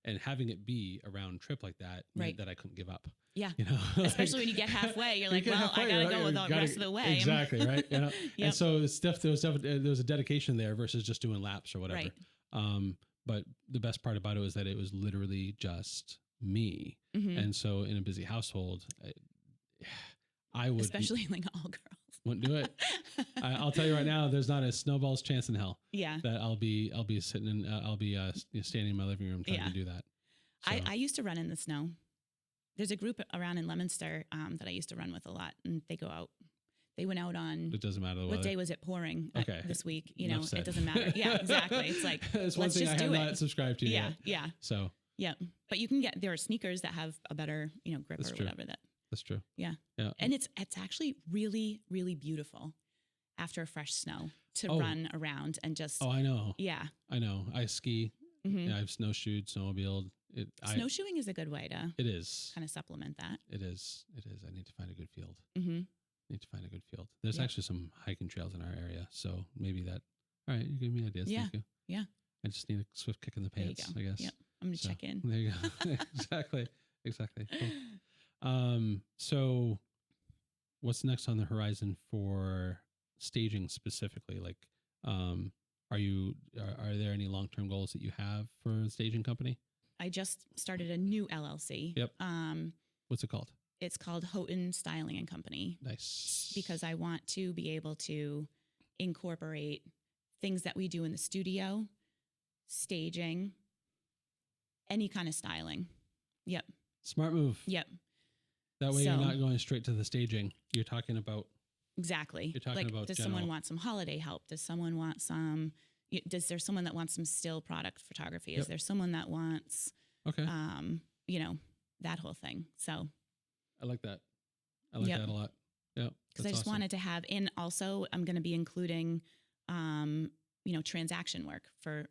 And having it be a round trip like that meant that I couldn't give up. Yeah. Especially when you get halfway, you're like, well, I gotta go the rest of the way. Exactly. Right. Yep. And so there was a dedication there versus just doing laps or whatever. Right. But the best part about it was that it was literally just me. Mm-hmm. And so in a busy household, I would especially like all girls wouldn't do it. I'll tell you right now, there's not a snowball's chance in hell. Yeah. That I'll be sitting in, standing in my living room trying to do that. So. I used to run in the snow. There's a group around in Leominster that I used to run with a lot, and they go out. They went out on. It doesn't matter. What day was it pouring this week? It doesn't matter. Yeah, Yeah, exactly. It's like it's one let's thing just I have do not subscribed to yet. Yeah. So yeah, but you can there are sneakers that have a better grip That's or true. whatever. That's true. Yeah. And it's actually really, really beautiful after a fresh snow to run around and just. Oh, I know. Yeah. I know. I ski. Mm-hmm. Yeah, I've snowshoed, snowmobiled. Snowshoeing is a good way to. It is. Kind of supplement that. It is. I need to find a good field. Mm-hmm. There's actually some hiking trails in our area, so maybe that. All right, you gave me ideas. Yeah. Thank you. Yeah. I just need a swift kick in the pants, I guess. Yep. I'm gonna check in. There you go. Exactly. Cool. So, what's next on the horizon for staging specifically? Like, are there any long-term goals that you have for the staging company? I just started a new LLC. Yep. What's it called? It's called Houghton Styling and Company. Nice. Because I want to be able to incorporate things that we do in the studio, staging, any kind of styling. Yep. Smart move. Yep. That way you're not going straight to the staging. You're talking about. Exactly. You're talking about does someone want some holiday help? Does someone want some, is there someone that wants some still product photography? Is there someone that wants, that whole thing. So. I like that. I like that a lot. Yeah. Because I just wanted to have, and also I'm going to be including, transaction work for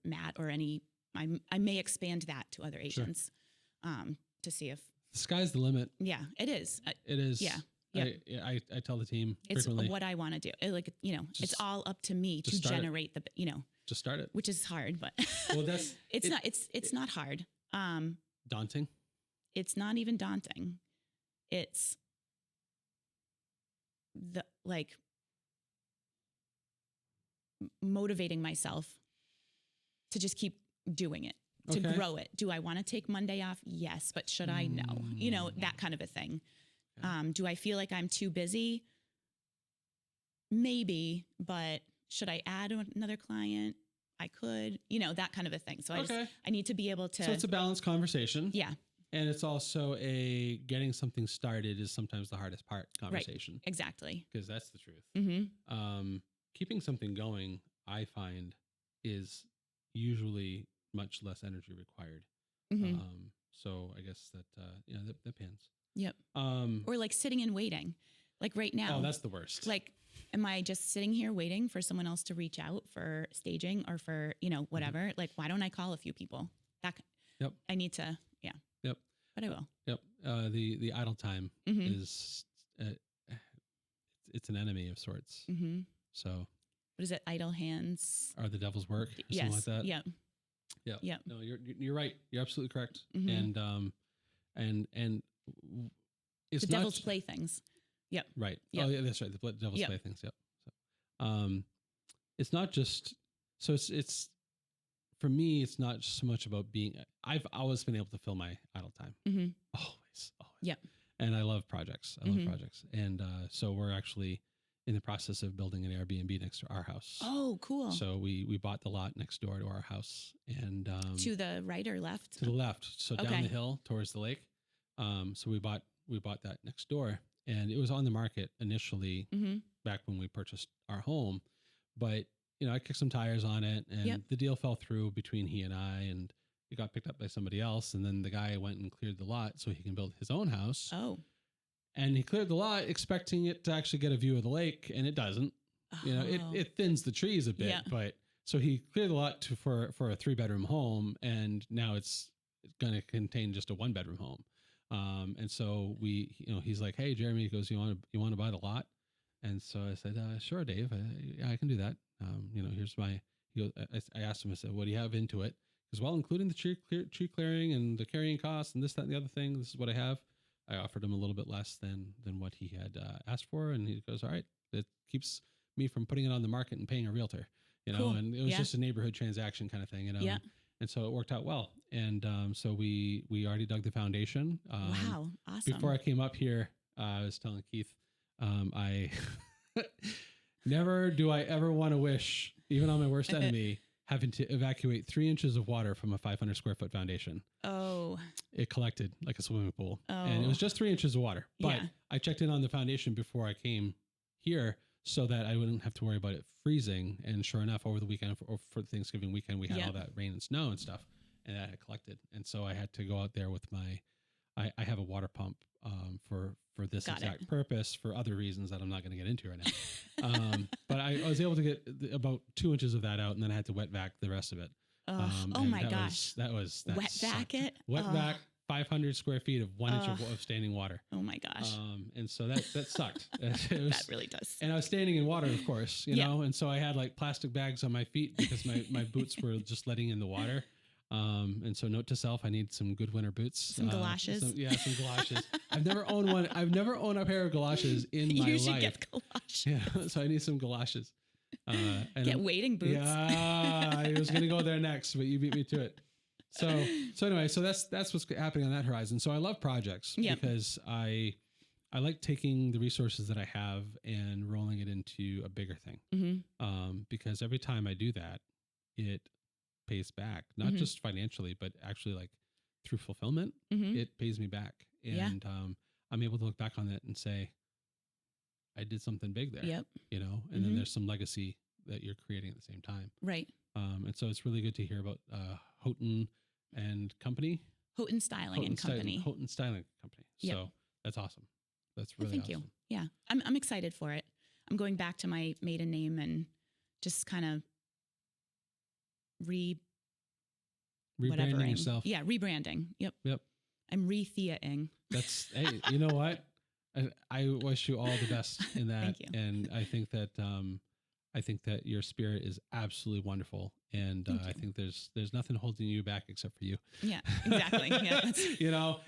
Matt or I may expand that to other agents, to see if. The sky's the limit. Yeah, it is. It is. Yeah. I tell the team it's frequently. what I want to do. It's all up to me to generate just start it, which is hard, but well, it's not hard. Daunting. It's not even daunting. It's motivating myself to just keep doing it, to grow it. Do I want to take Monday off? Yes, but should I? No. That kind of a thing. Do I feel like I'm too busy? Maybe, but should I add another client? I could, that kind of a thing. So I need to be able to. So it's a balanced conversation. Yeah. And it's also getting something started is sometimes the hardest part conversation. Right. Exactly. Because that's the truth. Mm-hmm. Keeping something going, I find, is usually much less energy required. Mm-hmm. So I guess that pans. Yep. Or like sitting and waiting. Like right now. Oh, that's the worst. Like, am I just sitting here waiting for someone else to reach out for staging or for, whatever? Mm-hmm. Like, why don't I call a few people? Yep. I need to, Yep. But I will. Yep. The idle time is, it's an enemy of sorts. Mm-hmm. So. What is it? Idle hands are the devil's work. Yes. Something like that. Yeah. Yeah. Yeah. No, you're right. You're absolutely correct. Mm-hmm. And it's the devil's playthings. Yep. Right. Yep. Oh yeah, that's right. The devil's playthings. Yep. So, it's not just, so it's for me, it's not so much about being, I've always been able to fill my idle time. Mm-hmm. Always. Yeah. And I love projects. I love projects. And so we're actually in the process of building an Airbnb next to our house. Oh, cool. So we bought the lot next door to our house, and to the right or left? To the left. So down the hill towards the lake. So we bought that next door, and it was on the market initially back when we purchased our home, but I kicked some tires on it, and the deal fell through between he and I, and it got picked up by somebody else, and then the guy went and cleared the lot so he can build his own house. Oh. And he cleared the lot expecting it to actually get a view of the lake, and it doesn't. It thins the trees a bit, but so he cleared the lot for a 3-bedroom home, and now it's going to contain just a 1-bedroom home. And so he's like, "Hey, Jeremy," he goes, "You want to buy the lot?" And so I said, "Sure, Dave. I can do that." Here's my. He goes, I asked him. I said, "What do you have into it?" He goes, "Well, including the tree clearing and the carrying costs and this, that, and the other thing. This is what I have." I offered him a little bit less than what he had asked for, and he goes, "All right, it keeps me from putting it on the market and paying a realtor, cool. And it was just a neighborhood transaction kind of thing, Yeah. And so it worked out well. And so we already dug the foundation. Wow, awesome! Before I came up here, I was telling Keith, I never do I ever want to wish, even on my worst enemy, having to evacuate 3 inches of water from a 500 square foot foundation. Oh. It collected like a swimming pool. Oh. And it was just 3 inches of water. But I checked in on the foundation before I came here so that I wouldn't have to worry about it freezing. And sure enough, over the weekend, for Thanksgiving weekend, we had all that rain and snow and stuff, and that had collected. And so I had to go out there with I have a water pump for this exact purpose for other reasons that I'm not going to get into right now. But I was able to get about 2 inches of that out, and then I had to wet vac the rest of it. Oh my gosh. That wet vac it? Wet vac 500 square feet of 1 inch of standing water. Oh my gosh. And so that sucked. That really does. And I was standing in water, of course, know, and so I had like plastic bags on my feet because my boots were just letting in the water. And so note to self, I need some good winter boots. Some galoshes. Some galoshes. I've never owned one. I've never owned a pair of galoshes in my life. You should get galoshes. Yeah. So I need some galoshes. And get wading boots. Yeah. I was going to go there next, but you beat me to it. So anyway, so that's what's happening on that horizon. So I love projects because I like taking the resources that I have and rolling it into a bigger thing. Because every time I do that, it pays back, not just financially, but actually like through fulfillment, it pays me back. And I'm able to look back on that and say, I did something big there, and then there's some legacy that you're creating at the same time. Right. And so it's really good to hear about Houghton and Company. Houghton Styling and Company. Houghton Styling Company. So that's awesome. That's really thank awesome. you. Yeah. I'm excited for it. I'm going back to my maiden name and just kind of rebranding yourself. Yeah, rebranding. Yep. I'm re-Thea-ing. That's, hey, you know what? I wish you all the best in that. Thank you. And I think that your spirit is absolutely wonderful. And I think there's nothing holding you back except for you. Yeah, exactly. Yeah,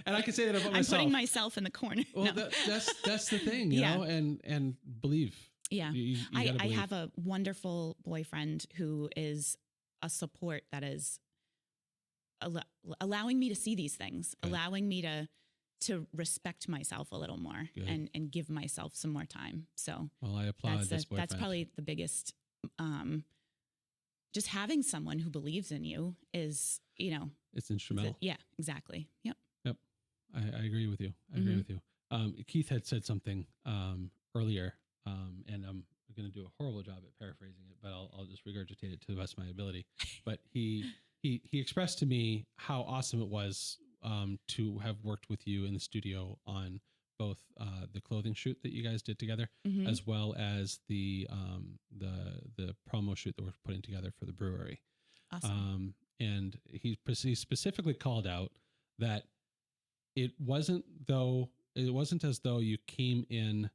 and I can say that about myself. I'm putting myself in the corner. Well, no. that's the thing, you know, and believe. Yeah. You I have a wonderful boyfriend who is a support that is allowing me to see these things, allowing me to respect myself a little more and give myself some more time. So well, I applaud this boyfriend. That's probably the biggest, just having someone who believes in you is, it's instrumental. Yeah, exactly. Yep. I agree with you. I agree with you. Keith had said something earlier, and I'm going to do a horrible job at paraphrasing it, but I'll just regurgitate it to the best of my ability. But he expressed to me how awesome it was to have worked with you in the studio on both the clothing shoot that you guys did together, as well as the promo shoot that we're putting together for the brewery. Awesome. And he specifically called out that it wasn't as though you came in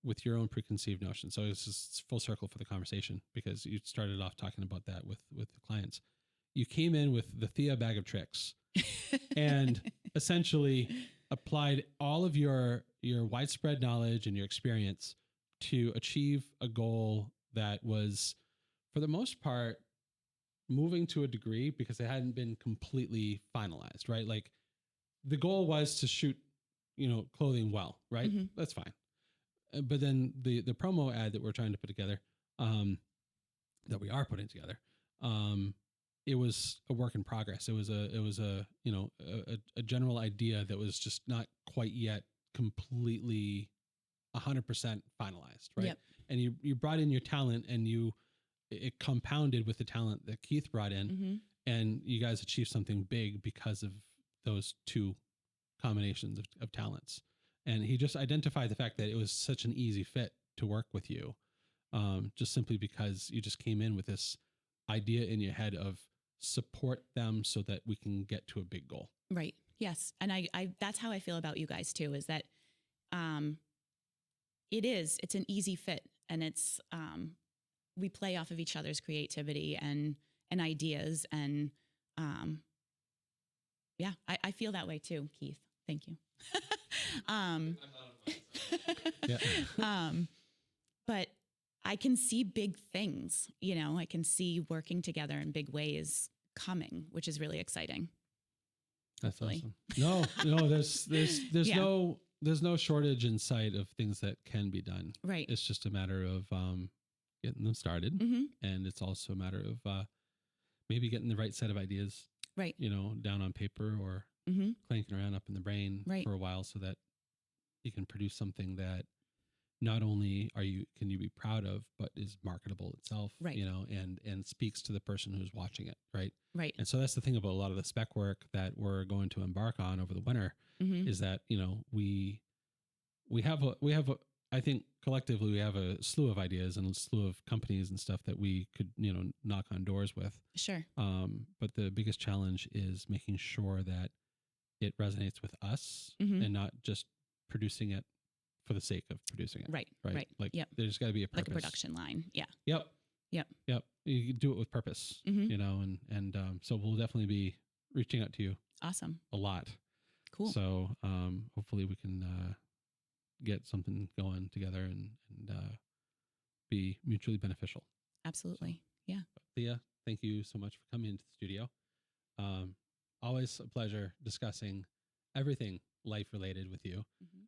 with your own preconceived notion. So it's just full circle for the conversation, because you started off talking about that with the clients. You came in with the Thea bag of tricks and essentially applied all of your widespread knowledge and your experience to achieve a goal that was, for the most part, moving to a degree because it hadn't been completely finalized, right? Like the goal was to shoot, clothing well, right? That's fine. But then the promo ad that we're trying to put together, that we are putting together, it was a work in progress. It was a general idea that was just not quite yet completely 100% finalized, right? Yep. And you brought in your talent, and it compounded with the talent that Keith brought in, and you guys achieved something big because of those two combinations of talents. And he just identified the fact that it was such an easy fit to work with you, just simply because you just came in with this idea in your head of support them so that we can get to a big goal. Right. Yes. And I that's how I feel about you guys too, is that it's an easy fit, and it's we play off of each other's creativity and ideas. And I feel that way too, Keith. Thank you. But I can see big things, I can see working together in big ways coming, which is really exciting. That's awesome. No, there's no shortage in sight of things that can be done. Right. It's just a matter of getting them started, and it's also a matter of maybe getting the right set of ideas, right? Down on paper or clanking around up in the brain for a while, so that you can produce something that not only can you be proud of, but is marketable itself, right? And speaks to the person who's watching it, right? Right. And so that's the thing about a lot of the spec work that we're going to embark on over the winter, is that we have I think collectively we have a slew of ideas and a slew of companies and stuff that we could knock on doors with. Sure. But the biggest challenge is making sure that it resonates with us, and not just producing it for the sake of producing it. Right. Like, there's got to be a purpose. Like a production line. Yeah. Yep. You do it with purpose, and so we'll definitely be reaching out to you. Awesome. A lot. Cool. So hopefully we can get something going together and be mutually beneficial. Absolutely. So, yeah. Thea, thank you so much for coming into the studio. Always a pleasure discussing everything life related with you.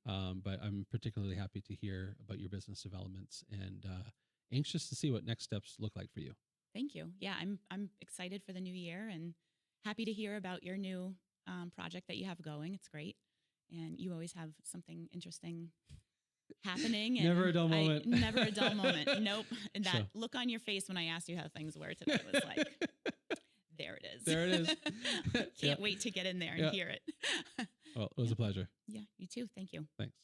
But I'm particularly happy to hear about your business developments, and anxious to see what next steps look like for you. Thank you. Yeah, I'm excited for the new year, and happy to hear about your new project that you have going. It's great. And you always have something interesting happening. And never a dull moment. Never a dull moment. Nope. And that look on your face when I asked you how things were today was like, there it is. There it is. Can't wait to get in there and hear it. Well, it was a pleasure. Yeah, you too. Thank you. Thanks.